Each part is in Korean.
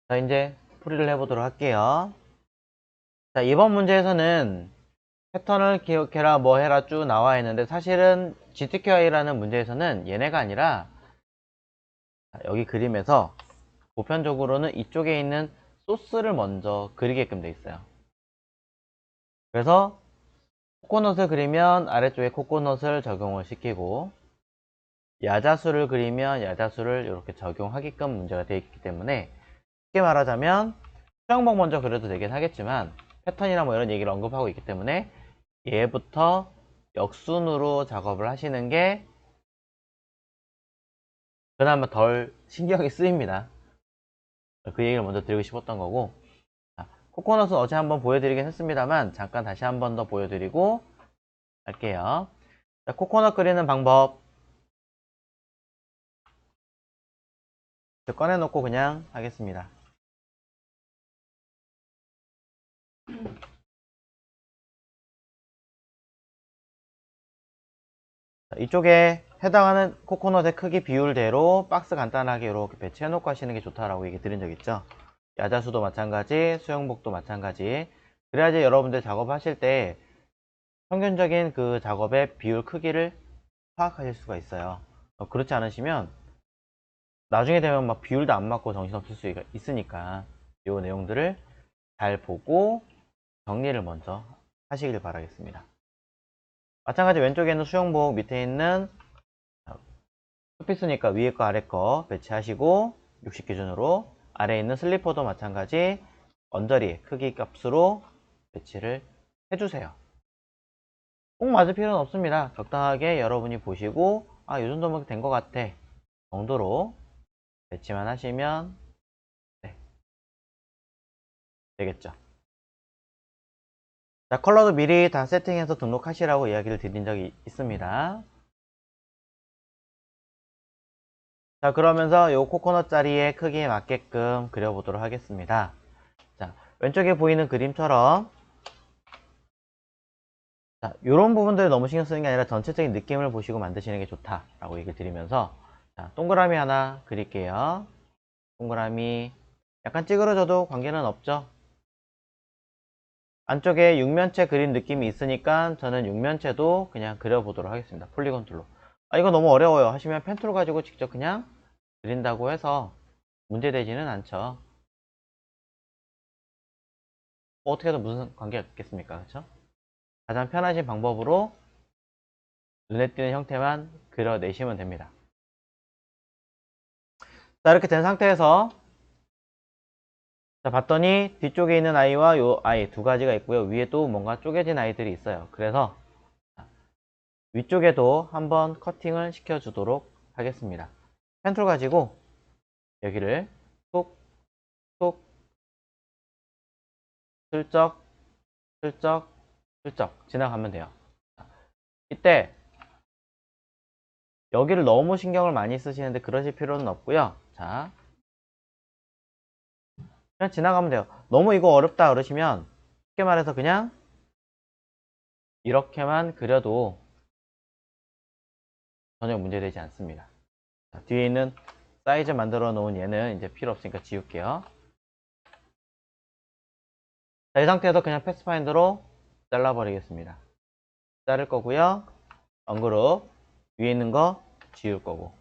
자, 이제 풀이를 해보도록 할게요. 자, 이번 문제에서는 패턴을 기억해라 뭐 해라 쭉 나와 있는데, 사실은 GTQI라는 문제에서는 얘네가 아니라 여기 그림에서 보편적으로는 이쪽에 있는 소스를 먼저 그리게끔 돼 있어요. 그래서 코코넛을 그리면 아래쪽에 코코넛을 적용을 시키고, 야자수를 그리면 야자수를 이렇게 적용하게끔 문제가 되어 있기 때문에, 쉽게 말하자면 수영복 먼저 그려도 되긴 하겠지만 패턴이나 뭐 이런 얘기를 언급하고 있기 때문에 얘부터 역순으로 작업을 하시는 게 그나마 덜 신경이 쓰입니다. 그 얘기를 먼저 드리고 싶었던 거고, 코코넛은 어제 한번 보여드리긴 했습니다만 잠깐 다시 한번 더 보여드리고 할게요. 자, 코코넛 그리는 방법 꺼내놓고 그냥 하겠습니다. 자, 이쪽에 해당하는 코코넛의 크기 비율대로 박스 간단하게 이렇게 배치해놓고 하시는 게 좋다라고 얘기 드린 적 있죠. 야자수도 마찬가지, 수영복도 마찬가지. 그래야지 여러분들 작업하실 때 평균적인 그 작업의 비율 크기를 파악하실 수가 있어요. 그렇지 않으시면 나중에 되면 막 비율도 안 맞고 정신없을 수 있으니까 이 내용들을 잘 보고 정리를 먼저 하시길 바라겠습니다. 마찬가지 왼쪽에 있는 수영복 밑에 있는 투피스니까 위에 거 아래 거 배치하시고 60 기준으로, 아래에 있는 슬리퍼도 마찬가지 언저리 크기 값으로 배치를 해주세요. 꼭 맞을 필요는 없습니다. 적당하게 여러분이 보시고 이 정도면 된 것 같아 정도로 배치만 하시면 되겠죠. 자, 컬러도 미리 다 세팅해서 등록하시라고 이야기를 드린 적이 있습니다. 자, 그러면서 요 코코넛 자리의 크기에 맞게끔 그려보도록 하겠습니다. 자, 왼쪽에 보이는 그림처럼 자, 요런 부분들 너무 신경 쓰는 게 아니라 전체적인 느낌을 보시고 만드시는 게 좋다라고 얘기를 드리면서, 자, 동그라미 하나 그릴게요. 동그라미 약간 찌그러져도 관계는 없죠. 안쪽에 육면체 그린 느낌이 있으니까 저는 육면체도 그냥 그려보도록 하겠습니다. 폴리곤 툴로. 이거 너무 어려워요 하시면 펜 툴 가지고 직접 그냥 그린다고 해서 문제되지는 않죠. 어떻게 해도 무슨 관계가 있겠습니까? 그렇죠? 가장 편하신 방법으로 눈에 띄는 형태만 그려내시면 됩니다. 자, 이렇게 된 상태에서 자, 봤더니 뒤쪽에 있는 아이와 요 아이 두 가지가 있고요. 위에 또 뭔가 쪼개진 아이들이 있어요. 그래서 위쪽에도 한번 커팅을 시켜 주도록 하겠습니다. 펜툴 가지고 여기를 톡, 톡, 슬쩍, 슬쩍, 슬쩍 지나가면 돼요. 이때 여기를 너무 신경을 많이 쓰시는데 그러실 필요는 없고요. 자, 그냥 지나가면 돼요. 너무 이거 어렵다 그러시면 쉽게 말해서 그냥 이렇게만 그려도 전혀 문제되지 않습니다. 자, 뒤에 있는 사이즈 만들어 놓은 얘는 이제 필요 없으니까 지울게요. 자, 이 상태에서 그냥 패스파인더로 잘라버리겠습니다. 자를 거고요. 언그룹 위에 있는 거 지울 거고,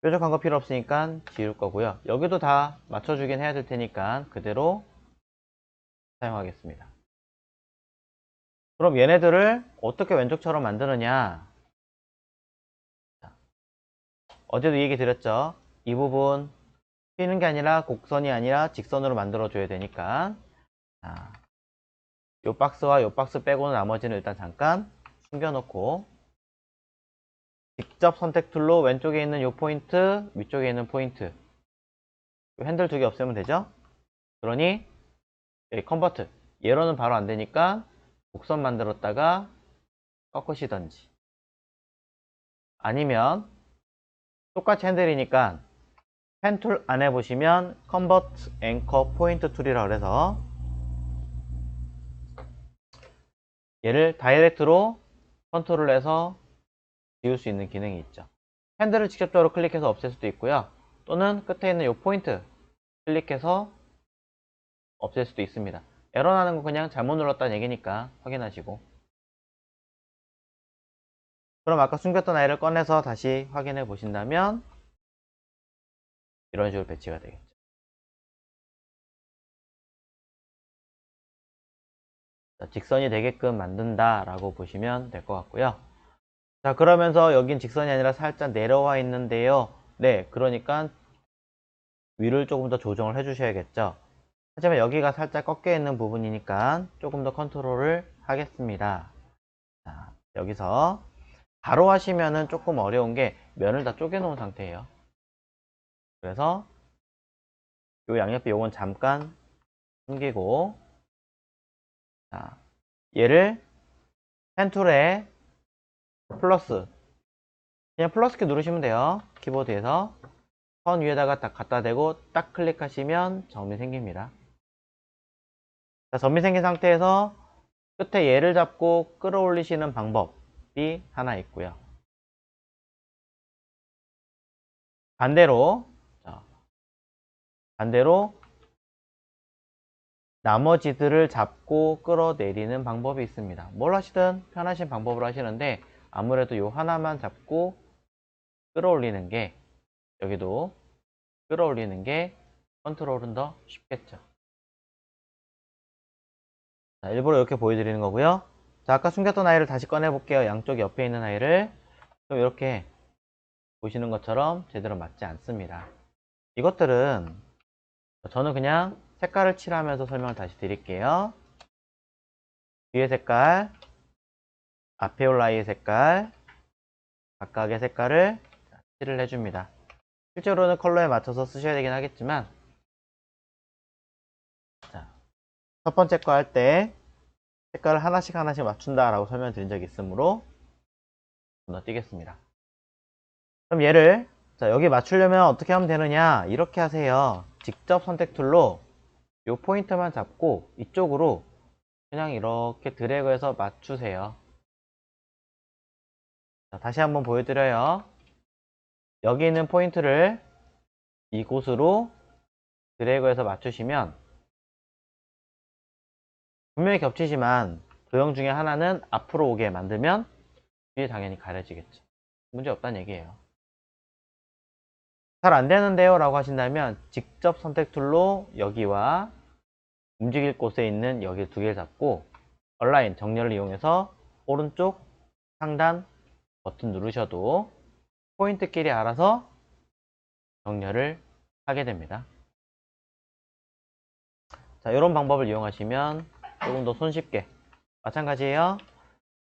뾰족한 거 필요 없으니까 지울 거고요. 여기도 다 맞춰주긴 해야 될 테니까 그대로 사용하겠습니다. 그럼 얘네들을 어떻게 왼쪽처럼 만드느냐, 어제도 얘기 드렸죠. 이 부분 휘는 게 아니라 곡선이 아니라 직선으로 만들어 줘야 되니까, 자, 요 박스와 요 박스 빼고는 나머지는 일단 잠깐 숨겨 놓고 직접 선택 툴로 왼쪽에 있는 요 포인트, 위쪽에 있는 포인트, 요 핸들 두 개 없애면 되죠. 그러니 여기 컨버트, 얘로는 바로 안 되니까 곡선 만들었다가 꺾으시던지, 아니면 똑같이 핸들이니까 펜 툴 안에 보시면 컨버트 앵커 포인트 툴이라고 해서 얘를 다이렉트로 컨트롤 해서 지울 수 있는 기능이 있죠. 핸들을 직접적으로 클릭해서 없앨 수도 있고요. 또는 끝에 있는 이 포인트, 클릭해서 없앨 수도 있습니다. 에러 나는 거 그냥 잘못 눌렀다는 얘기니까 확인하시고, 그럼 아까 숨겼던 아이를 꺼내서 다시 확인해 보신다면 이런 식으로 배치가 되겠죠. 자, 직선이 되게끔 만든다 라고 보시면 될 것 같고요. 자, 그러면서 여긴 직선이 아니라 살짝 내려와 있는데요. 네, 그러니까 위를 조금 더 조정을 해 주셔야겠죠. 하지만 여기가 살짝 꺾여 있는 부분이니까 조금 더 컨트롤을 하겠습니다. 자, 여기서 바로 하시면은 조금 어려운 게 면을 다 쪼개 놓은 상태예요. 그래서 요 양옆에 요건 잠깐 숨기고, 자, 얘를 펜 툴에 플러스, 그냥 플러스 키 누르시면 돼요. 키보드에서 선 위에다가 딱 갖다 대고 딱 클릭하시면 점이 생깁니다. 자, 점이 생긴 상태에서 끝에 얘를 잡고 끌어올리시는 방법이 하나 있고요. 반대로, 자, 반대로 나머지들을 잡고 끌어내리는 방법이 있습니다. 뭘 하시든 편하신 방법으로 하시는데 아무래도 요 하나만 잡고 끌어올리는 게, 여기도 끌어올리는 게 컨트롤은 더 쉽겠죠. 자, 일부러 이렇게 보여드리는 거고요. 자, 아까 숨겼던 아이를 다시 꺼내 볼게요. 양쪽 옆에 있는 아이를. 좀 이렇게 보시는 것처럼 제대로 맞지 않습니다. 이것들은 저는 그냥 색깔을 칠하면서 설명을 다시 드릴게요. 뒤에 색깔, 앞에 올 아이의 색깔, 각각의 색깔을 칠을 해줍니다. 실제로는 컬러에 맞춰서 쓰셔야 되긴 하겠지만, 자, 첫 번째 거 할 때 색깔을 하나씩 하나씩 맞춘다 라고 설명드린 적이 있으므로 건너뛰겠습니다. 그럼 얘를, 자, 여기 맞추려면 어떻게 하면 되느냐, 이렇게 하세요. 직접 선택 툴로 이 포인트만 잡고 이쪽으로 그냥 이렇게 드래그해서 맞추세요. 자, 다시 한번 보여드려요. 여기 있는 포인트를 이곳으로 드래그해서 맞추시면 분명히 겹치지만 도형 중에 하나는 앞으로 오게 만들면 뒤에 당연히 가려지겠죠. 문제 없다는 얘기예요. 잘 안되는데요 라고 하신다면 직접 선택 툴로 여기와 움직일 곳에 있는 여기 두 개를 잡고 얼라인 정렬을 이용해서 오른쪽 상단 버튼 누르셔도 포인트끼리 알아서 정렬을 하게 됩니다. 자, 이런 방법을 이용하시면 조금 더 손쉽게, 마찬가지예요.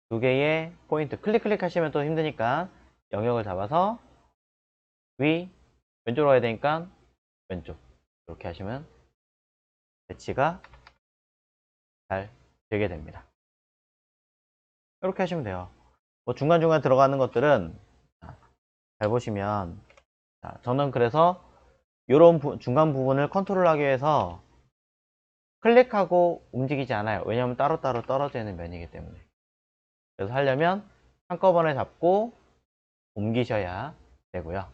두 개의 포인트 클릭 하시면 또 힘드니까 영역을 잡아서 위, 왼쪽으로 가야 되니까 왼쪽, 이렇게 하시면 배치가 잘 되게 됩니다. 이렇게 하시면 돼요. 뭐 중간중간 들어가는 것들은 잘 보시면, 저는 그래서 이런 중간 부분을 컨트롤하기 위해서 클릭하고 움직이지 않아요. 왜냐하면 따로따로 떨어져 있는 면이기 때문에. 그래서 하려면 한꺼번에 잡고 옮기셔야 되고요.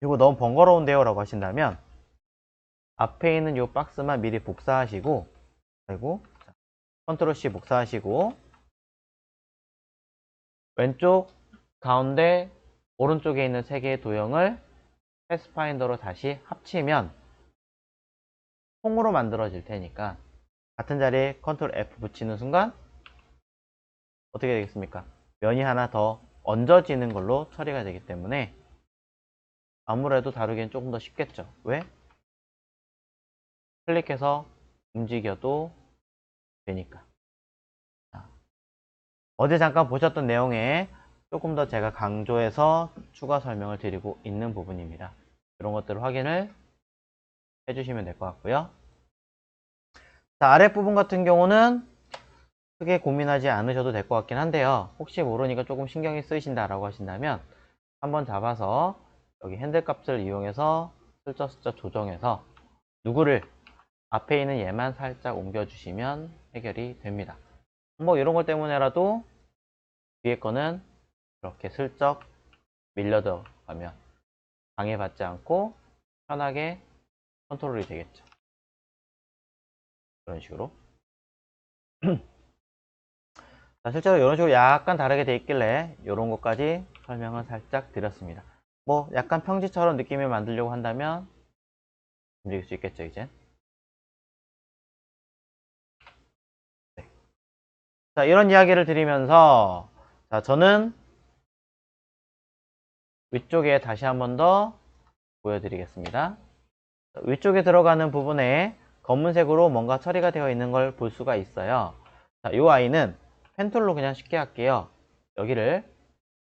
그리고 너무 번거로운데요 라고 하신다면 앞에 있는 이 박스만 미리 복사하시고, 그리고 컨트롤 C 복사하시고 왼쪽 가운데 오른쪽에 있는 세 개의 도형을 패스파인더로 다시 합치면 통으로 만들어질 테니까 같은 자리에 컨트롤 F 붙이는 순간 어떻게 되겠습니까? 면이 하나 더 얹어지는 걸로 처리가 되기 때문에 아무래도 다루기엔 조금 더 쉽겠죠. 왜? 클릭해서 움직여도 되니까. 어제 잠깐 보셨던 내용에 조금 더 제가 강조해서 추가 설명을 드리고 있는 부분입니다. 이런 것들을 확인을 해주시면 될 것 같고요. 자, 아랫부분 같은 경우는 크게 고민하지 않으셔도 될 것 같긴 한데요. 혹시 모르니까 조금 신경이 쓰이신다라고 하신다면 한번 잡아서 여기 핸들 값을 이용해서 슬쩍슬쩍 조정해서 누구를 앞에 있는 얘만 살짝 옮겨주시면 해결이 됩니다. 뭐 이런 것 때문에라도 뒤에 거는 이렇게 슬쩍 밀려 들어가면 방해받지 않고 편하게 컨트롤이 되겠죠. 이런 식으로. 자, 실제로 이런 식으로 약간 다르게 돼 있길래 이런 것까지 설명을 살짝 드렸습니다. 뭐 약간 평지처럼 느낌을 만들려고 한다면 움직일 수 있겠죠, 이제. 네. 자, 이런 이야기를 드리면서 자, 저는 위쪽에 다시 한 번 더 보여드리겠습니다. 위쪽에 들어가는 부분에 검은색으로 뭔가 처리가 되어 있는 걸 볼 수가 있어요. 자, 이 아이는 펜툴로 그냥 쉽게 할게요. 여기를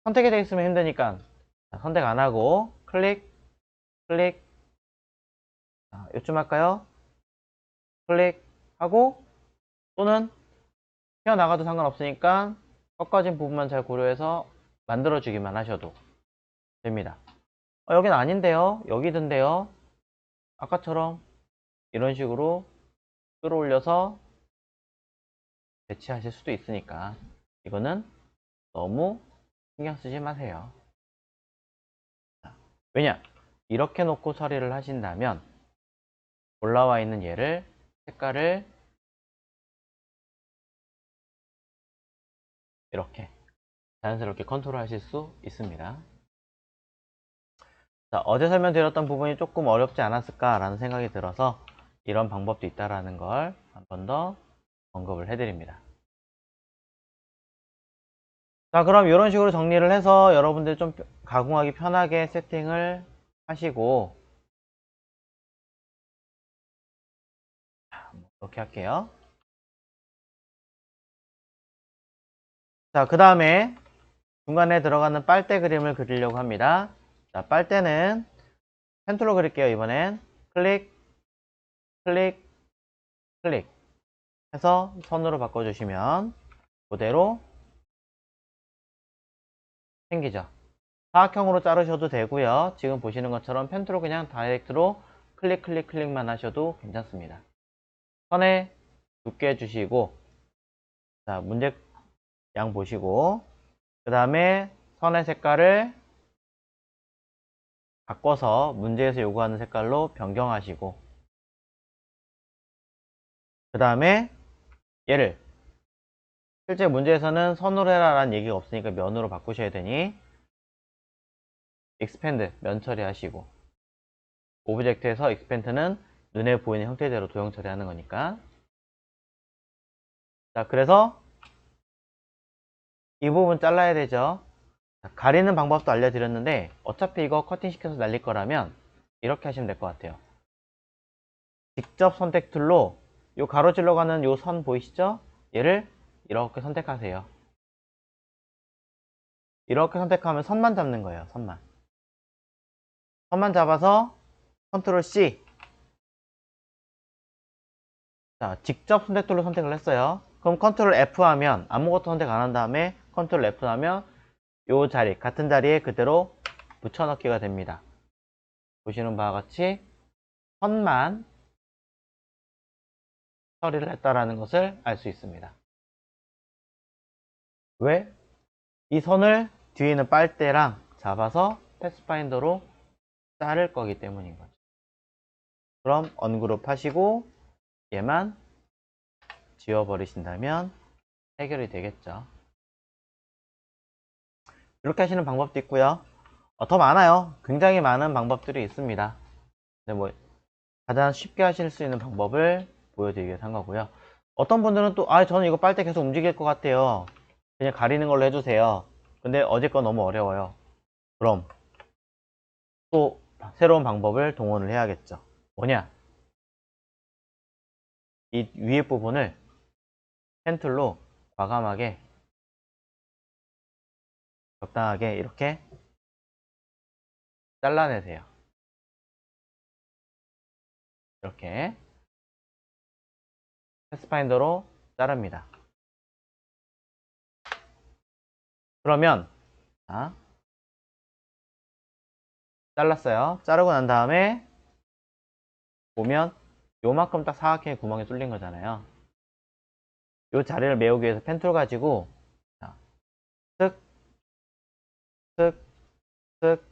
선택이 되어 있으면 힘드니까 선택 안 하고 클릭, 클릭, 요쯤 할까요? 클릭하고 또는 튀어나가도 상관없으니까 꺾어진 부분만 잘 고려해서 만들어주기만 하셔도 됩니다. 여긴 아닌데요? 여기던데요? 아까처럼 이런 식으로 끌어올려서 배치하실 수도 있으니까 이거는 너무 신경 쓰지 마세요. 왜냐? 이렇게 놓고 처리를 하신다면 올라와 있는 얘를 색깔을 이렇게 자연스럽게 컨트롤 하실 수 있습니다. 자, 어제 설명드렸던 부분이 조금 어렵지 않았을까 라는 생각이 들어서 이런 방법도 있다라는 걸 한 번 더 언급을 해드립니다. 자, 그럼 이런 식으로 정리를 해서 여러분들 좀 가공하기 편하게 세팅을 하시고 이렇게 할게요. 자, 그 다음에 중간에 들어가는 빨대 그림을 그리려고 합니다. 자, 빨대는 펜툴로 그릴게요. 이번엔 클릭, 클릭, 클릭 해서 선으로 바꿔주시면 그대로 생기죠. 사각형으로 자르셔도 되고요. 지금 보시는 것처럼 펜툴로 그냥 다이렉트로 클릭, 클릭, 클릭만 하셔도 괜찮습니다. 선에 두께 주시고 자, 문제 양 보시고 그 다음에 선의 색깔을 바꿔서 문제에서 요구하는 색깔로 변경하시고 그 다음에 얘를 실제 문제에서는 선으로 해라 라는 얘기가 없으니까 면으로 바꾸셔야 되니 expand 면 처리하시고 오브젝트에서 expand는 눈에 보이는 형태대로 도형 처리하는 거니까 자, 그래서 이 부분 잘라야 되죠. 자, 가리는 방법도 알려드렸는데 어차피 이거 커팅 시켜서 날릴 거라면 이렇게 하시면 될 것 같아요. 직접 선택 툴로 요 가로질러 가는 요 선 보이시죠? 얘를 이렇게 선택하세요. 이렇게 선택하면 선만 잡는 거예요. 선만 잡아서 컨트롤 C. 자, 직접 선택 툴로 선택을 했어요. 그럼 컨트롤 F 하면 아무것도 선택 안 한 다음에 컨트롤 F 하면 요 자리, 같은 자리에 그대로 붙여넣기가 됩니다. 보시는 바와 같이 선만 처리를 했다라는 것을 알 수 있습니다. 왜? 이 선을 뒤에 있는 빨대랑 잡아서 패스파인더로 자를 거기 때문인 거죠. 그럼 언그룹 하시고 얘만 지워버리신다면 해결이 되겠죠. 이렇게 하시는 방법도 있고요. 더 많아요. 굉장히 많은 방법들이 있습니다. 근데 뭐 가장 쉽게 하실 수 있는 방법을 보여드리기 위해서 한 거고요. 어떤 분들은 또 저는 이거 빨대 계속 움직일 것 같아요. 그냥 가리는 걸로 해주세요. 근데 어제 거 너무 어려워요. 그럼 또 새로운 방법을 동원을 해야겠죠. 뭐냐? 이 위에 부분을 펜툴로 과감하게 적당하게 이렇게 잘라내세요. 이렇게 패스파인더로 자릅니다. 그러면 자, 잘랐어요. 자르고 난 다음에 보면 요만큼 딱 사각형의 구멍이 뚫린 거잖아요. 요 자리를 메우기 위해서 펜툴 가지고 자, 슥, 슥, 슥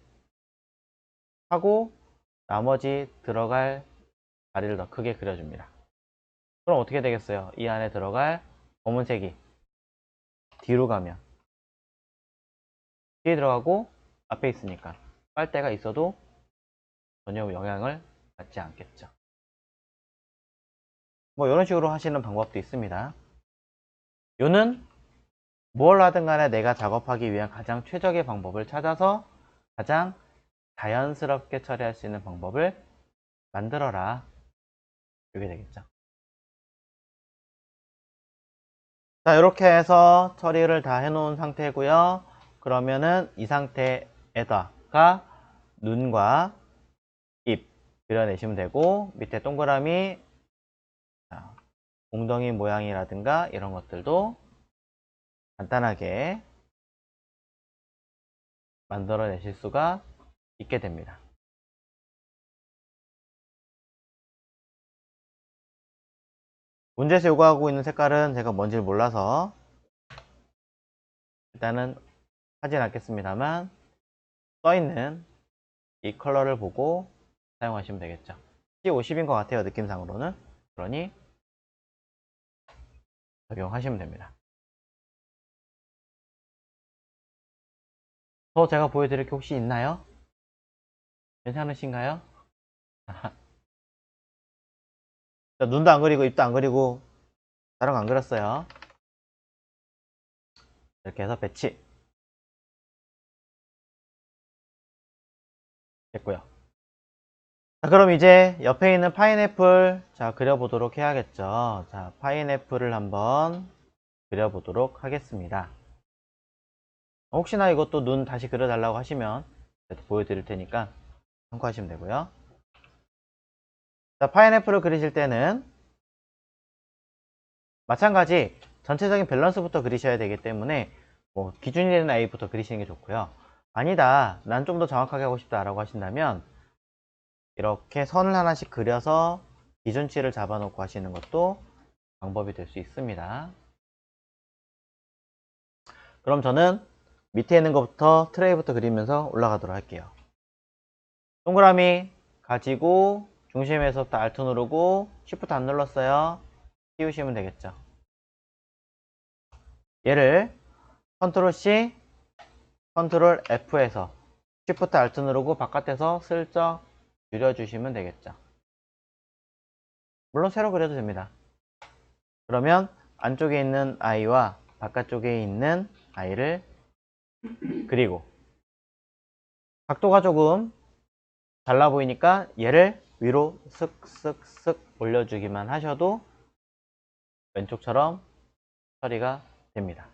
하고 나머지 들어갈 다리를 더 크게 그려줍니다. 그럼 어떻게 되겠어요? 이 안에 들어갈 검은색이 뒤로 가면 뒤에 들어가고 앞에 있으니까 빨대가 있어도 전혀 영향을 받지 않겠죠. 뭐 이런 식으로 하시는 방법도 있습니다. 요는 뭘 하든 간에 내가 작업하기 위한 가장 최적의 방법을 찾아서 가장 자연스럽게 처리할 수 있는 방법을 만들어라. 이게 되겠죠. 자, 이렇게 해서 처리를 다 해놓은 상태고요. 그러면은 이 상태에다가 눈과 입 그려내시면 되고, 밑에 동그라미, 웅덩이 모양이라든가 이런 것들도 간단하게 만들어내실 수가 있게 됩니다. 문제에서 요구하고 있는 색깔은 제가 뭔지 몰라서 일단은 하진 않겠습니다만, 써있는 이 컬러를 보고 사용하시면 되겠죠. C50인 것 같아요, 느낌상으로는. 그러니 적용하시면 됩니다. 더 제가 보여드릴 게 혹시 있나요? 괜찮으신가요? 자, 눈도 안 그리고 입도 안 그리고 다른 거 안 그렸어요. 이렇게 해서 배치 됐고요. 자, 그럼 이제 옆에 있는 파인애플 자 그려보도록 해야겠죠. 자, 파인애플을 한번 그려보도록 하겠습니다. 혹시나 이것도 눈 다시 그려달라고 하시면 보여드릴 테니까 참고하시면 되고요. 자, 파인애플을 그리실 때는 마찬가지 전체적인 밸런스부터 그리셔야 되기 때문에 뭐 기준이 되는 아이부터 그리시는 게 좋고요. 아니다, 난 좀 더 정확하게 하고 싶다 라고 하신다면 이렇게 선을 하나씩 그려서 기준치를 잡아놓고 하시는 것도 방법이 될 수 있습니다. 그럼 저는 밑에 있는 것부터 트레이부터 그리면서 올라가도록 할게요. 동그라미 가지고 중심에서부터 Alt 누르고 Shift 안 눌렀어요. 띄우시면 되겠죠. 얘를 Ctrl C, Ctrl F에서 Shift Alt 누르고 바깥에서 슬쩍 줄여주시면 되겠죠. 물론 세로 그려도 됩니다. 그러면 안쪽에 있는 아이와 바깥쪽에 있는 아이를 그리고 각도가 조금 달라 보이니까 얘를 위로 쓱쓱쓱 올려주기만 하셔도 왼쪽처럼 처리가 됩니다.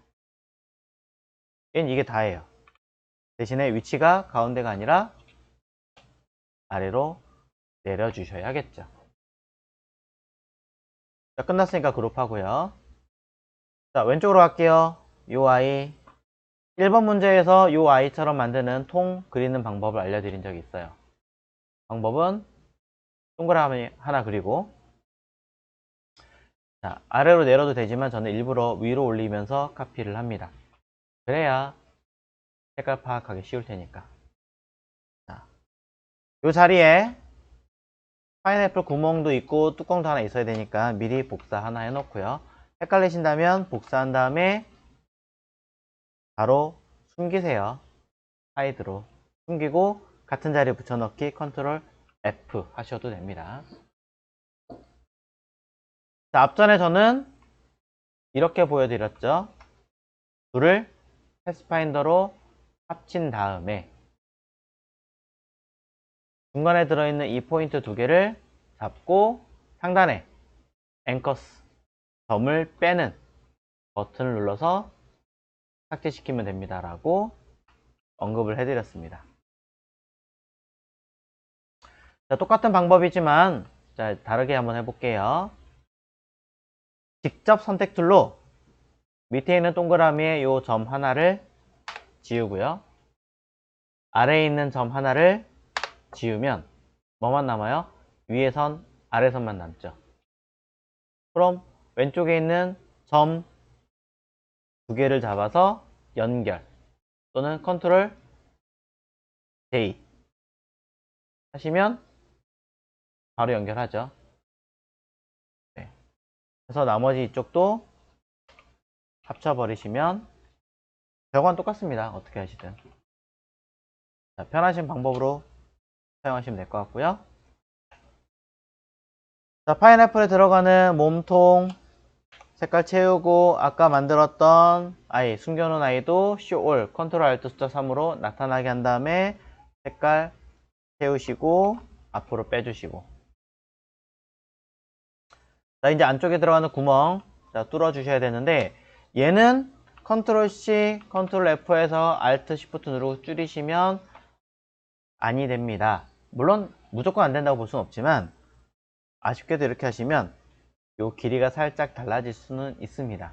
이게 다예요. 대신에 위치가 가운데가 아니라 아래로 내려주셔야겠죠. 자, 끝났으니까 그룹하고요. 자, 왼쪽으로 갈게요. 요 아이 1번 문제에서 요 아이처럼 만드는 통 그리는 방법을 알려드린 적이 있어요. 방법은 동그라미 하나 그리고 자, 아래로 내려도 되지만 저는 일부러 위로 올리면서 카피를 합니다. 그래야 색깔 파악하기 쉬울 테니까. 자, 요 자리에 파인애플 구멍도 있고 뚜껑도 하나 있어야 되니까 미리 복사 하나 해놓고요. 헷갈리신다면 복사한 다음에 바로 숨기세요. 하이드로 숨기고 같은 자리에 붙여넣기 컨트롤 F 하셔도 됩니다. 자, 앞전에 저는 이렇게 보여드렸죠. 둘을 패스파인더로 합친 다음에 중간에 들어있는 이 포인트 두 개를 잡고 상단에 앵커스 점을 빼는 버튼을 눌러서 삭제시키면 됩니다 라고 언급을 해드렸습니다. 자, 똑같은 방법이지만 자, 다르게 한번 해볼게요. 직접 선택 툴로 밑에 있는 동그라미에 이 점 하나를 지우고요. 아래에 있는 점 하나를 지우면 뭐만 남아요? 위에 선, 아래 선만 남죠. 그럼 왼쪽에 있는 점 두 개를 잡아서 연결 또는 컨트롤 J 하시면 바로 연결하죠. 그래서 나머지 이쪽도 합쳐버리시면 결과는 똑같습니다. 어떻게 하시든. 자, 편하신 방법으로 사용하시면 될 것 같고요. 자, 파인애플에 들어가는 몸통 색깔 채우고 아까 만들었던 아이, 숨겨놓은 아이도 Show All, Ctrl Alt 숫자 3으로 나타나게 한 다음에 색깔 채우시고 앞으로 빼주시고. 자, 이제 안쪽에 들어가는 구멍 자, 뚫어 주셔야 되는데 얘는 Ctrl C, Ctrl F에서 Alt Shift 누르고 줄이시면 아니 됩니다. 물론 무조건 안 된다고 볼 수는 없지만 아쉽게도 이렇게 하시면 요 길이가 살짝 달라질 수는 있습니다.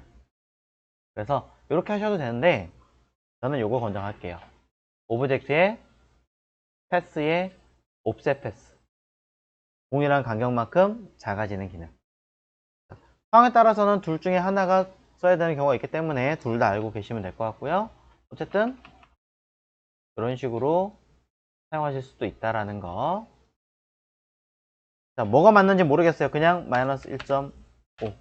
그래서 이렇게 하셔도 되는데 저는 요거 권장할게요. 오브젝트의 패스의 옵셋 패스, 동일한 간격만큼 작아지는 기능. 상황에 따라서는 둘 중에 하나가 써야 되는 경우가 있기 때문에 둘 다 알고 계시면 될 것 같고요. 어쨌든 이런 식으로 사용하실 수도 있다라는 거. 자, 뭐가 맞는지 모르겠어요. 그냥 마이너스 1.5.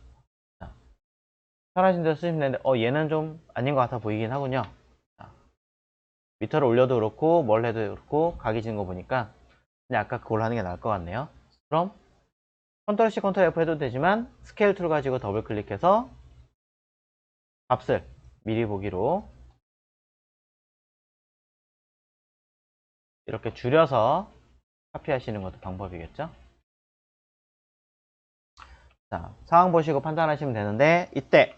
편하신 대로 쓰시면 되는데 얘는 좀 아닌 것 같아 보이긴 하군요. 자, 미터를 올려도 그렇고 뭘 해도 그렇고 각이 지는 거 보니까 그냥 아까 그걸로 하는 게 나을 것 같네요. 그럼 Ctrl C, Ctrl F 해도 되지만 스케일 툴 가지고 더블 클릭해서 값을 미리 보기로 이렇게 줄여서 카피하시는 것도 방법이겠죠. 자, 상황 보시고 판단하시면 되는데 이때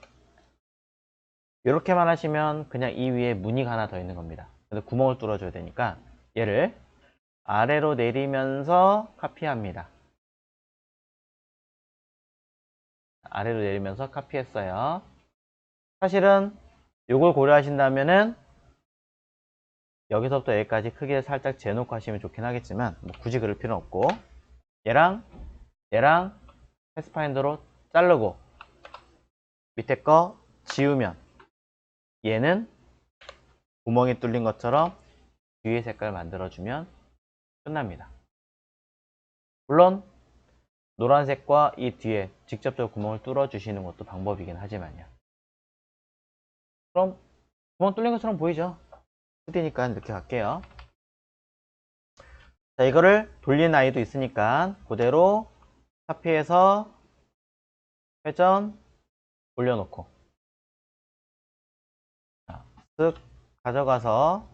이렇게만 하시면 그냥 이 위에 무늬가 하나 더 있는 겁니다. 그래서 구멍을 뚫어줘야 되니까 얘를 아래로 내리면서 카피합니다. 아래로 내리면서 카피했어요. 사실은 이걸 고려하신다면은 여기서부터 여기까지 크기를 살짝 재놓고 하시면 좋긴 하겠지만 뭐 굳이 그럴 필요는 없고 얘랑 패스파인더로 자르고 밑에 거 지우면 얘는 구멍이 뚫린 것처럼 뒤에 색깔 만들어주면 끝납니다. 물론 노란색과 이 뒤에 직접적으로 구멍을 뚫어 주시는 것도 방법이긴 하지만요. 그럼 구멍 뚫린 것처럼 보이죠? 2D니까 이렇게 갈게요. 자, 이거를 돌리는 아이도 있으니까 그대로 카피해서 회전 올려놓고 쓱 가져가서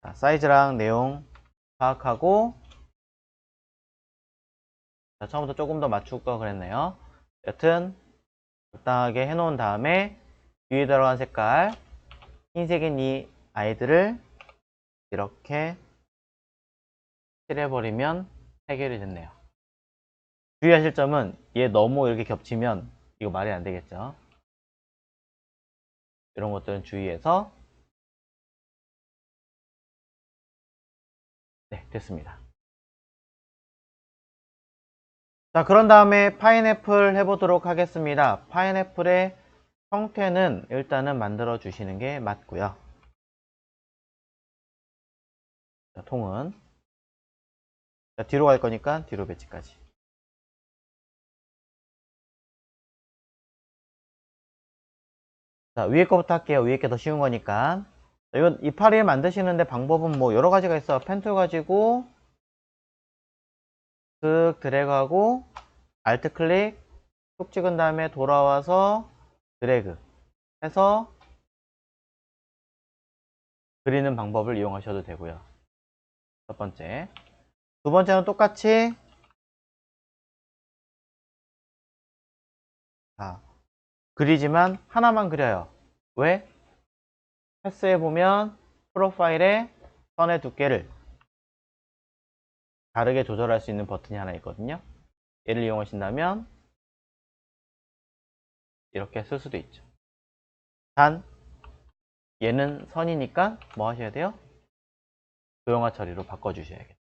자, 사이즈랑 내용 파악하고 자, 처음부터 조금 더 맞출 거 그랬네요. 여튼 적당하게 해놓은 다음에 위에 들어간 색깔 흰색인 이 아이들을 이렇게 칠해버리면 해결이 됐네요. 주의하실 점은 얘 너무 이렇게 겹치면 이거 말이 안 되겠죠. 이런 것들은 주의해서 네, 됐습니다. 자, 그런 다음에 파인애플 해보도록 하겠습니다. 파인애플의 형태는 일단은 만들어 주시는 게 맞고요. 자, 통은 자, 뒤로 갈 거니까 뒤로 배치까지. 자, 위에 거부터 할게요. 위에 게 더 쉬운 거니까. 자, 이건 이파리를 만드시는데 방법은 뭐 여러 가지가 있어요. 펜툴 가지고 쓱 드래그하고 알트 클릭 쭉 찍은 다음에 돌아와서 드래그 해서 그리는 방법을 이용하셔도 되고요. 첫 번째. 두 번째는 똑같이 자, 그리지만 하나만 그려요. 왜? 패스해 보면 프로파일에 선의 두께를 다르게 조절할 수 있는 버튼이 하나 있거든요. 얘를 이용하신다면 이렇게 쓸 수도 있죠. 단 얘는 선이니까 뭐 하셔야 돼요? 도형화 처리로 바꿔주셔야겠죠.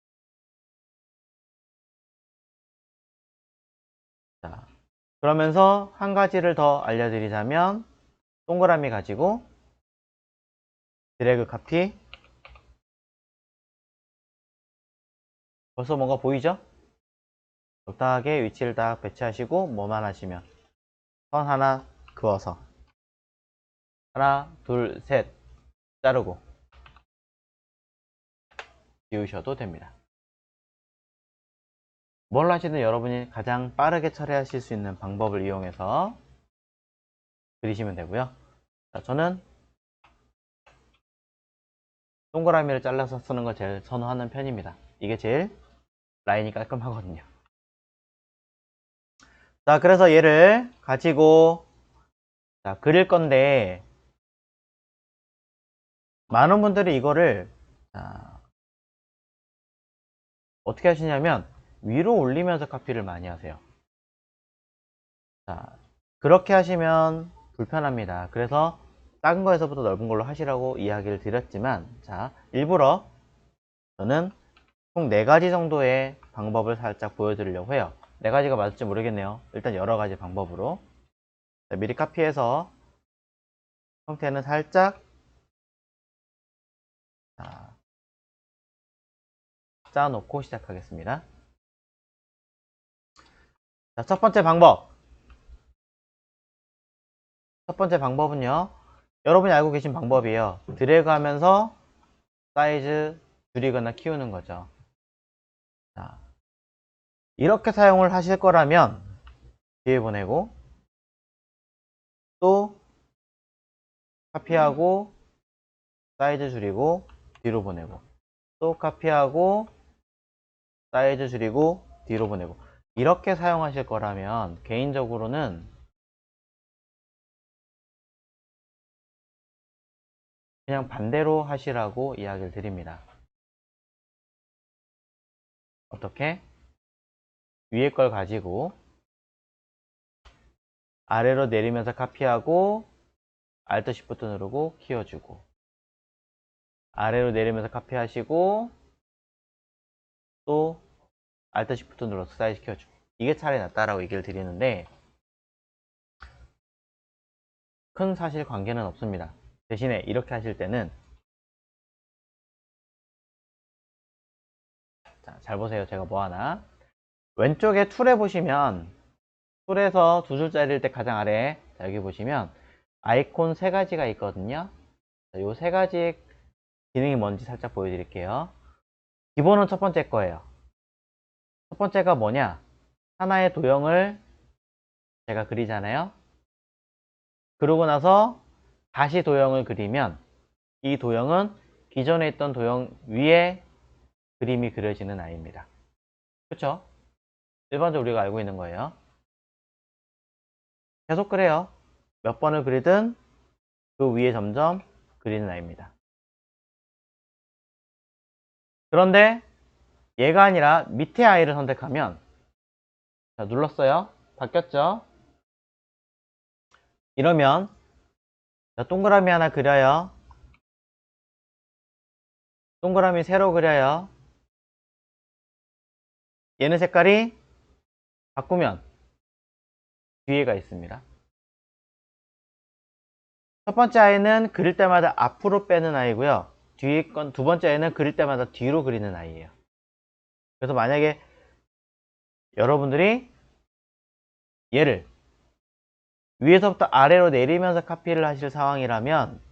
자, 그러면서 한 가지를 더 알려드리자면 동그라미 가지고 드래그 카피 벌써 뭔가 보이죠? 적당하게 위치를 딱 배치하시고 뭐만 하시면 선 하나 그어서 하나 둘 셋 자르고 지우셔도 됩니다. 뭘 하시든 여러분이 가장 빠르게 처리하실 수 있는 방법을 이용해서 그리시면 되고요. 자, 저는 동그라미를 잘라서 쓰는 걸 제일 선호하는 편입니다. 이게 제일 라인이 깔끔하거든요. 자, 그래서 얘를 가지고 자, 그릴 건데 많은 분들이 이거를 어떻게 하시냐면 위로 올리면서 카피를 많이 하세요. 자, 그렇게 하시면 불편합니다. 그래서 작은 거에서부터 넓은 걸로 하시라고 이야기를 드렸지만, 자, 일부러 저는 총 4가지 정도의 방법을 살짝 보여드리려고 해요. 4가지가 맞을지 모르겠네요. 일단 여러 가지 방법으로. 자, 미리 카피해서 형태는 살짝 짜놓고 시작하겠습니다. 자, 첫 번째 방법. 첫 번째 방법은요. 여러분이 알고 계신 방법이에요. 드래그 하면서 사이즈 줄이거나 키우는 거죠. 자, 이렇게 사용을 하실 거라면 뒤에 보내고 또 카피하고 사이즈 줄이고 뒤로 보내고 또 카피하고 사이즈 줄이고 뒤로 보내고 이렇게 사용하실 거라면 개인적으로는 그냥 반대로 하시라고 이야기를 드립니다. 어떻게? 위에 걸 가지고 아래로 내리면서 카피하고 Alt Shift 누르고 키워주고 아래로 내리면서 카피하시고 또 Alt Shift 눌러서 사이즈 키워주고 이게 차라리 낫다라고 얘기를 드리는데 큰 사실 관계는 없습니다. 대신에 이렇게 하실 때는 자, 잘 보세요. 제가 뭐 하나 왼쪽에 툴에 보시면 툴에서 2줄짜리일 때 가장 아래 자, 여기 보시면 아이콘 3가지가 있거든요. 이 3가지 기능이 뭔지 살짝 보여드릴게요. 기본은 첫 번째 거예요. 첫 번째가 뭐냐 하나의 도형을 제가 그리잖아요. 그러고 나서 다시 도형을 그리면 이 도형은 기존에 있던 도형 위에 그림이 그려지는 아이입니다. 그렇죠? 일반적으로 우리가 알고 있는 거예요. 계속 그래요. 몇 번을 그리든 그 위에 점점 그리는 아이입니다. 그런데 얘가 아니라 밑에 아이를 선택하면 자, 눌렀어요. 바뀌었죠? 이러면 자, 동그라미 하나 그려요. 동그라미 세로 그려요. 얘는 색깔이 바꾸면 뒤에가 있습니다. 첫 번째 아이는 그릴 때마다 앞으로 빼는 아이고요. 뒤에 건 두 번째 아이는 그릴 때마다 뒤로 그리는 아이예요. 그래서 만약에 여러분들이 얘를 위에서부터 아래로 내리면서 카피를 하실 상황이라면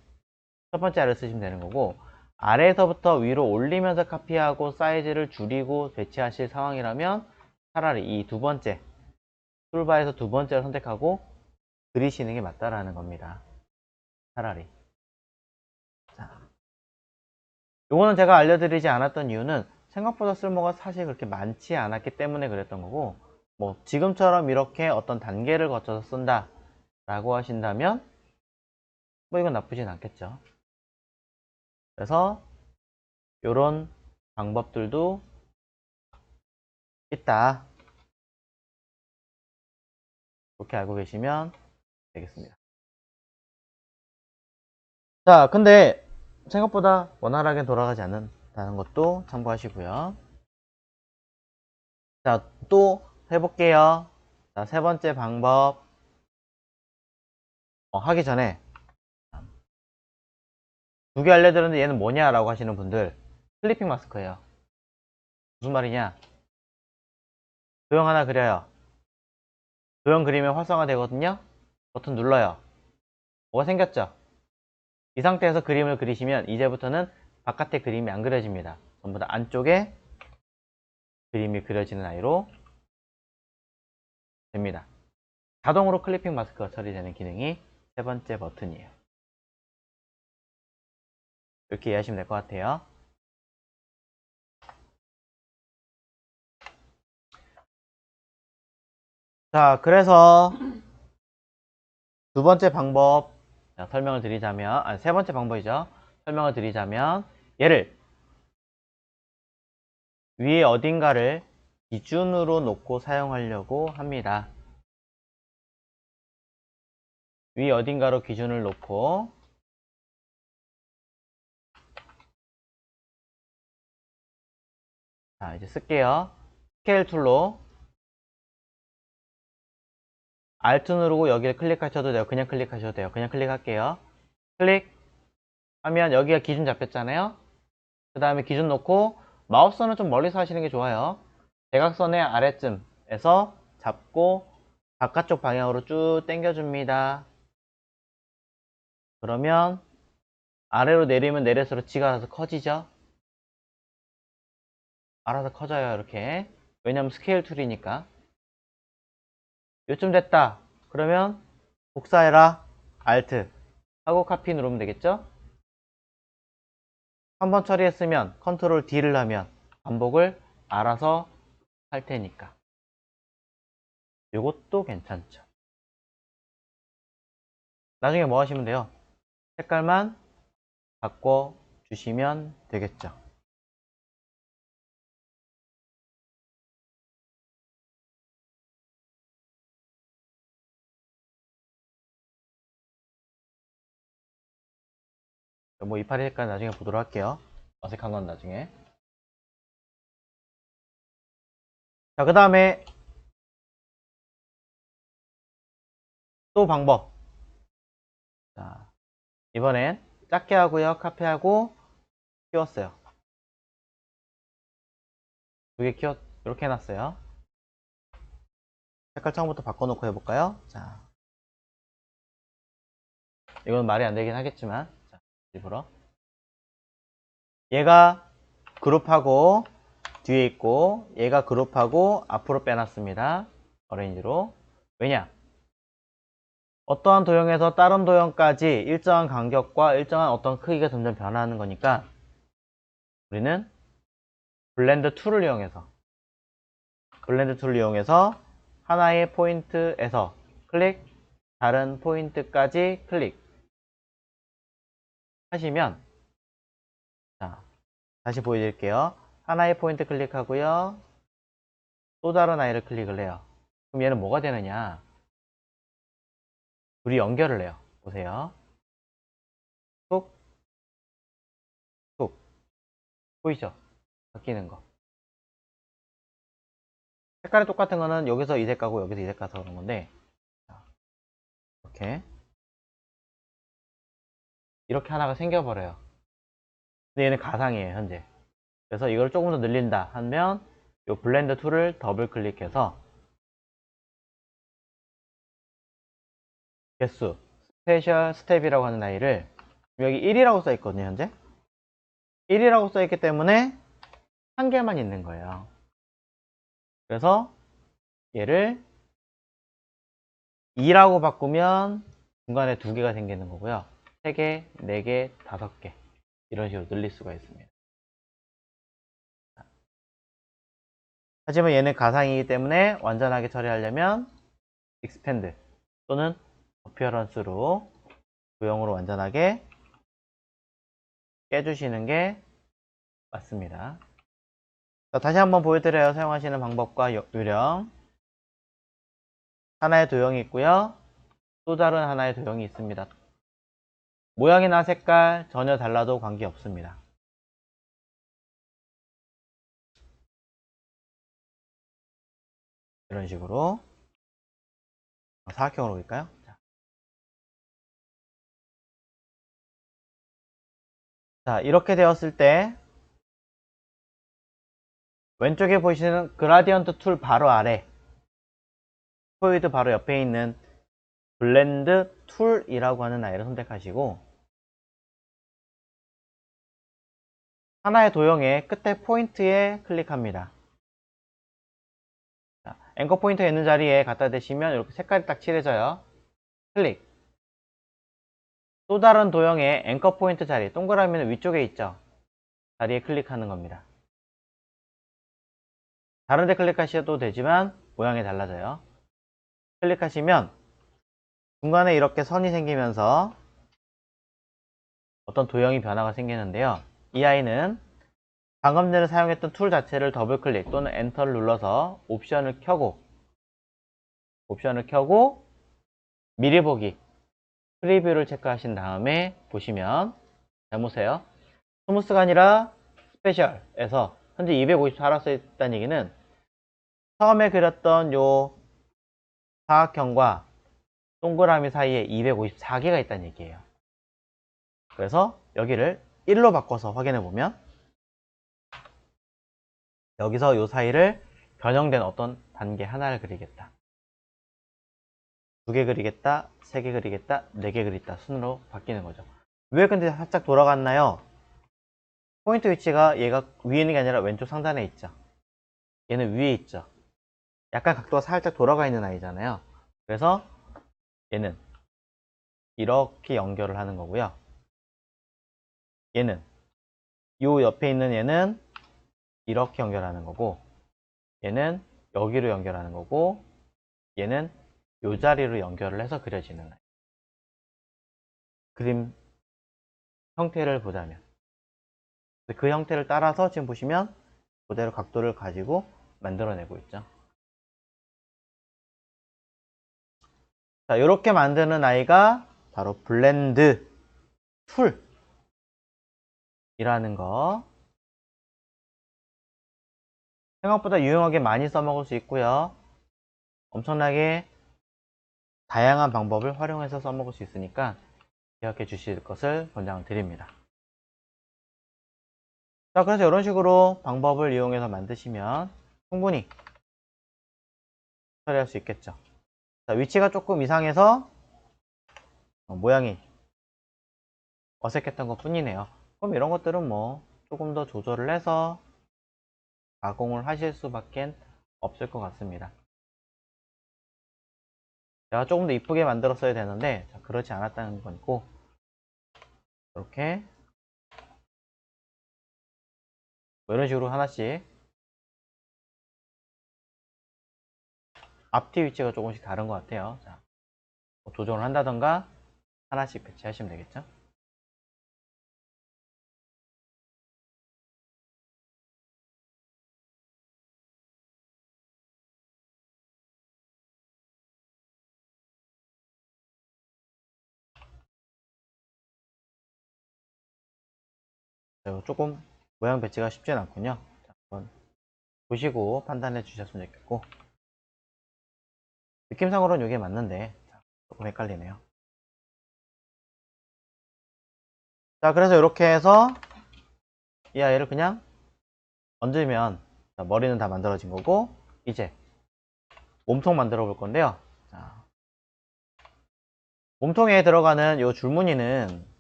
첫 번째 아이를 쓰시면 되는 거고 아래에서부터 위로 올리면서 카피하고 사이즈를 줄이고 배치하실 상황이라면 차라리 이 두 번째 툴바에서 두 번째를 선택하고 그리시는 게 맞다라는 겁니다. 차라리. 자, 요거는 제가 알려드리지 않았던 이유는 생각보다 쓸모가 사실 그렇게 많지 않았기 때문에 그랬던 거고 뭐 지금처럼 이렇게 어떤 단계를 거쳐서 쓴다 라고 하신다면 뭐 이건 나쁘진 않겠죠. 그래서 요런 방법들도 있다. 그렇게 알고 계시면 되겠습니다. 자, 근데 생각보다 원활하게 돌아가지 않는다는 것도 참고하시고요. 자, 또 해볼게요. 자, 세 번째 방법 하기 전에 두 개 알려드렸는데 얘는 뭐냐 라고 하시는 분들 클리핑 마스크예요. 무슨 말이냐 도형 하나 그려요. 도형 그리면 활성화 되거든요. 버튼 눌러요. 뭐가 생겼죠? 이 상태에서 그림을 그리시면 이제부터는 바깥에 그림이 안 그려집니다. 전부 다 안쪽에 그림이 그려지는 아이로 됩니다. 자동으로 클리핑 마스크가 처리되는 기능이 세 번째 버튼이에요. 이렇게 이해하시면 될 것 같아요. 자, 그래서 두 번째 방법 설명을 드리자면, 아니, 세 번째 방법이죠. 설명을 드리자면, 얘를 위에 어딘가를 기준으로 놓고 사용하려고 합니다. 위 어딘가로 기준을 놓고, 자, 이제 쓸게요. 스케일 툴로 Alt 누르고 여기를 클릭하셔도 돼요. 그냥 클릭하셔도 돼요. 그냥 클릭할게요. 클릭 하면 여기가 기준 잡혔잖아요. 그 다음에 기준 놓고 마우스는 좀 멀리서 하시는 게 좋아요. 대각선의 아래쯤에서 잡고 바깥쪽 방향으로 쭉 당겨줍니다. 그러면 아래로 내리면 내릴수록 지가 알아서 커지죠. 알아서 커져요. 이렇게. 왜냐면 스케일 툴이니까. 요쯤 됐다. 그러면 복사해라. Alt 하고 카피 누르면 되겠죠. 한번 처리했으면 컨트롤 D를 하면 반복을 알아서 할 테니까. 이것도 괜찮죠. 나중에 뭐 하시면 돼요? 색깔만 바꿔 주시면 되겠죠. 뭐 이파리 색깔 나중에 보도록 할게요. 어색한 건 나중에. 자, 그 다음에 또 방법. 자, 이번엔 작게 하고요. 카페하고 키웠어요. 두 개 키웠, 이렇게 해놨어요. 색깔 처음부터 바꿔놓고 해볼까요? 자, 이건 말이 안 되긴 하겠지만, 자, 일부러. 얘가 그룹하고 뒤에 있고, 얘가 그룹하고 앞으로 빼놨습니다. 어레인지로. 왜냐? 어떠한 도형에서 다른 도형까지 일정한 간격과 일정한 어떤 크기가 점점 변화하는 거니까 우리는 블렌드 툴을 이용해서 하나의 포인트에서 클릭, 다른 포인트까지 클릭 하시면, 자, 다시 보여드릴게요. 하나의 포인트 클릭하고요. 또 다른 아이를 클릭을 해요. 그럼 얘는 뭐가 되느냐? 둘이 연결을 해요. 보세요. 툭, 툭. 보이죠? 바뀌는 거. 색깔이 똑같은 거는 여기서 이 색깔고 여기서 이 색깔 서 그런 건데, 이렇게 하나가 생겨버려요. 근데 얘는 가상이에요, 현재. 그래서 이걸 조금 더 늘린다 하면 이 블렌드 툴을 더블 클릭해서 개수, 스페셜 스텝이라고 하는 아이를, 여기 1이라고 써 있거든요, 현재. 1이라고 써 있기 때문에 한 개만 있는 거예요. 그래서 얘를 2라고 바꾸면 중간에 두 개가 생기는 거고요. 3개, 4개, 5개 이런 식으로 늘릴 수가 있습니다. 하지만 얘는 가상이기 때문에 완전하게 처리하려면 expand 또는 appearance로 도형으로 완전하게 깨주시는 게 맞습니다. 자, 다시 한번 보여드려요. 사용하시는 방법과 요령. 하나의 도형이 있고요. 또 다른 하나의 도형이 있습니다. 모양이나 색깔 전혀 달라도 관계없습니다. 이런 식으로 사각형으로 볼까요? 자, 이렇게 되었을 때 왼쪽에 보시는 그라디언트 툴 바로 아래, 플로이드 바로 옆에 있는 블렌드 툴이라고 하는 아이를 선택하시고, 하나의 도형의 끝에 포인트에 클릭합니다. 자, 앵커 포인트가 있는 자리에 갖다 대시면 이렇게 색깔이 딱 칠해져요. 클릭. 또 다른 도형의 앵커 포인트 자리, 동그라미는 위쪽에 있죠. 자리에 클릭하는 겁니다. 다른 데 클릭하셔도 되지만 모양이 달라져요. 클릭하시면 중간에 이렇게 선이 생기면서 어떤 도형이 변화가 생기는데요. 이 아이는 방금 전에 사용했던 툴 자체를 더블 클릭 또는 엔터를 눌러서 옵션을 켜고 미리 보기 프리뷰를 체크하신 다음에 보시면, 잘 보세요. 스무스가 아니라 스페셜에서 현재 254라 써있다는 얘기는 처음에 그렸던 요 사각형과 동그라미 사이에 254개가 있다는 얘기예요. 그래서 여기를 1로 바꿔서 확인해 보면 여기서 요 사이를 변형된 어떤 단계 하나를 그리겠다, 2개 그리겠다, 3개 그리겠다, 4개 그리겠다 순으로 바뀌는 거죠. 왜 근데 살짝 돌아갔나요? 포인트 위치가 얘가 위에 있는 게 아니라 왼쪽 상단에 있죠. 얘는 위에 있죠. 약간 각도가 살짝 돌아가 있는 아이잖아요. 그래서 얘는 이렇게 연결을 하는 거고요. 얘는 요 옆에 있는 얘는 이렇게 연결하는 거고, 얘는 여기로 연결하는 거고, 얘는 요 자리로 연결을 해서 그려지는 아이. 그림 형태를 보자면 그 형태를 따라서 지금 보시면 그대로 각도를 가지고 만들어내고 있죠. 자, 이렇게 만드는 아이가 바로 블렌드 툴이라는 거. 생각보다 유용하게 많이 써먹을 수 있고요. 엄청나게 다양한 방법을 활용해서 써먹을 수 있으니까 기억해 주실 것을 권장드립니다. 자, 그래서 이런 식으로 방법을 이용해서 만드시면 충분히 처리할 수 있겠죠. 자, 위치가 조금 이상해서 모양이 어색했던 것 뿐이네요. 그럼 이런 것들은 뭐 조금 더 조절을 해서 가공을 하실 수밖에 없을 것 같습니다. 제가 조금 더 이쁘게 만들었어야 되는데 그렇지 않았다는 건 있고, 이렇게 뭐 이런 식으로 하나씩 앞뒤 위치가 조금씩 다른 것 같아요. 자, 뭐 조정을 한다던가 하나씩 배치하시면 되겠죠. 조금 모양 배치가 쉽진 않군요. 자, 한번 보시고 판단해 주셨으면 좋겠고, 느낌상으로는 이게 맞는데 조금 헷갈리네요. 자, 그래서 이렇게 해서 이 아이를 그냥 얹으면 머리는 다 만들어진 거고, 이제 몸통 만들어 볼 건데요. 자, 몸통에 들어가는 이 줄무늬는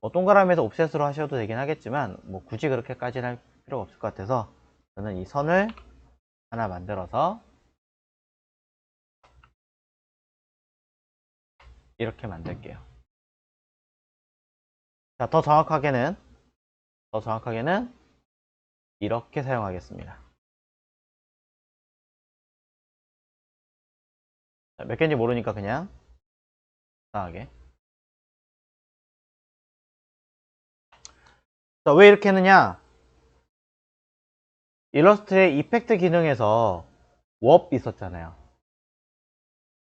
뭐 동그라미에서 옵셋으로 하셔도 되긴 하겠지만 뭐 굳이 그렇게까지는 할 필요가 없을 것 같아서 저는 이 선을 하나 만들어서 이렇게 만들게요. 자, 더 정확하게는 이렇게 사용하겠습니다. 자, 몇 개인지 모르니까 그냥 이상하게. 자, 왜 이렇게 했느냐? 일러스트의 이펙트 기능에서 워 있었잖아요.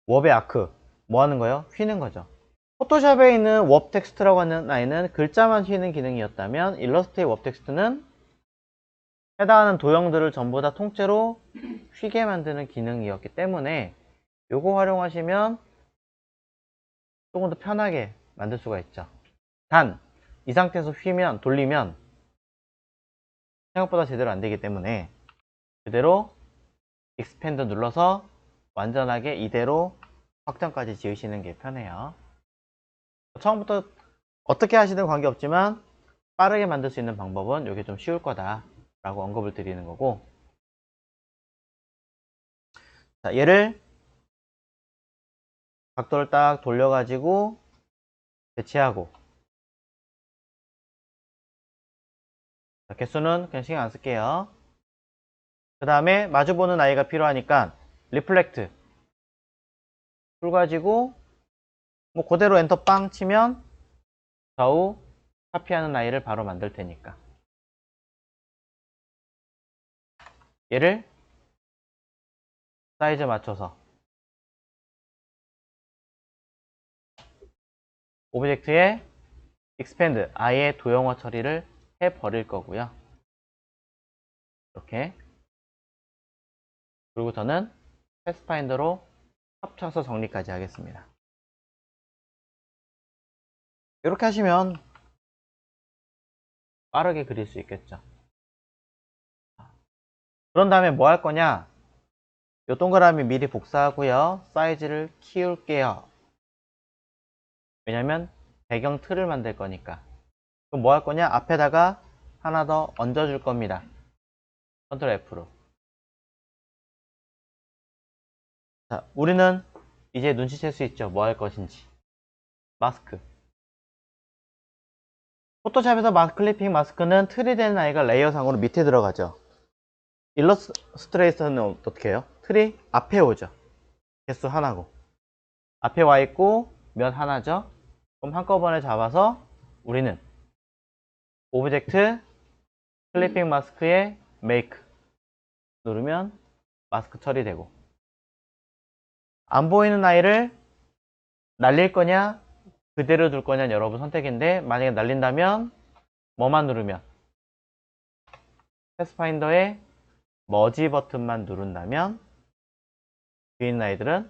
워의 아크 뭐 하는 거예요? 휘는 거죠. 포토샵에 있는 워 텍스트라고 하는 아이는 글자만 휘는 기능이었다면 일러스트의 워 텍스트는 해당하는 도형들을 전부 다 통째로 휘게 만드는 기능이었기 때문에 요거 활용하시면 조금 더 편하게 만들 수가 있죠. 단, 이 상태에서 돌리면 생각보다 제대로 안 되기 때문에 그대로 expand 눌러서 완전하게 이대로 확장까지 지으시는 게 편해요. 처음부터 어떻게 하시든 관계없지만 빠르게 만들 수 있는 방법은 이게 좀 쉬울 거다 라고 언급을 드리는 거고, 자, 얘를 각도를 딱 돌려 가지고 배치하고, 자, 개수는 그냥 신경 안 쓸게요. 그 다음에 마주보는 아이가 필요하니까 리플렉트 툴 가지고 뭐 그대로 엔터 빵 치면 좌우 카피하는 아이를 바로 만들 테니까 얘를 사이즈 맞춰서 오브젝트에 expand 아예 도형화 처리를 해 버릴 거고요. 이렇게. 그리고 저는 패스파인더로 합쳐서 정리까지 하겠습니다. 이렇게 하시면 빠르게 그릴 수 있겠죠. 그런 다음에 뭐 할 거냐? 요 동그라미 미리 복사하고요. 사이즈를 키울게요. 왜냐면 배경 틀을 만들 거니까. 그럼 뭐 할 거냐? 앞에다가 하나 더 얹어줄 겁니다. 컨트롤 F로. 자, 우리는 이제 눈치챌 수 있죠. 뭐 할 것인지. 마스크. 포토샵에서 클리핑 마스크는 틀이 되는 아이가 레이어상으로 밑에 들어가죠. 일러스트레이터는 어떻게 해요? 틀이 앞에 오죠. 개수 하나고. 앞에 와 있고 면 하나죠. 그럼 한꺼번에 잡아서 우리는 오브젝트 클리핑 마스크에 메이크 누르면 마스크 처리되고, 안 보이는 아이를 날릴 거냐 그대로 둘 거냐는 여러분 선택인데, 만약에 날린다면 뭐만 누르면, 패스파인더에 머지 버튼만 누른다면 뒤에 있는 아이들은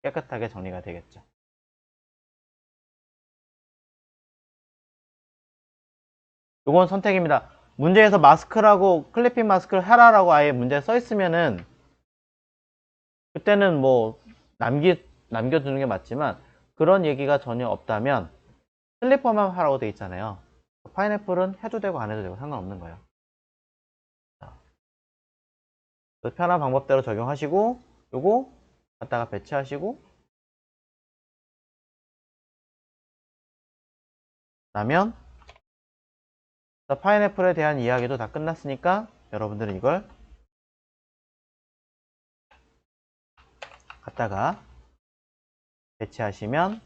깨끗하게 정리가 되겠죠. 이건 선택입니다. 문제에서 마스크라고 클리핑 마스크를 해라라고 아예 문제에 써 있으면은 그때는 뭐 남겨두는 게 맞지만, 그런 얘기가 전혀 없다면 슬리퍼만 하라고 돼 있잖아요. 파인애플은 해도 되고 안 해도 되고 상관없는 거예요. 편한 방법대로 적용하시고 요거 갖다가 배치하시고 나면 파인애플에 대한 이야기도 다 끝났으니까 여러분들은 이걸 갖다가 배치하시면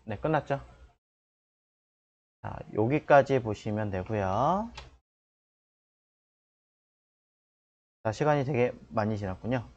네, 끝났죠. 자, 여기까지 보시면 되고요. 자, 시간이 되게 많이 지났군요.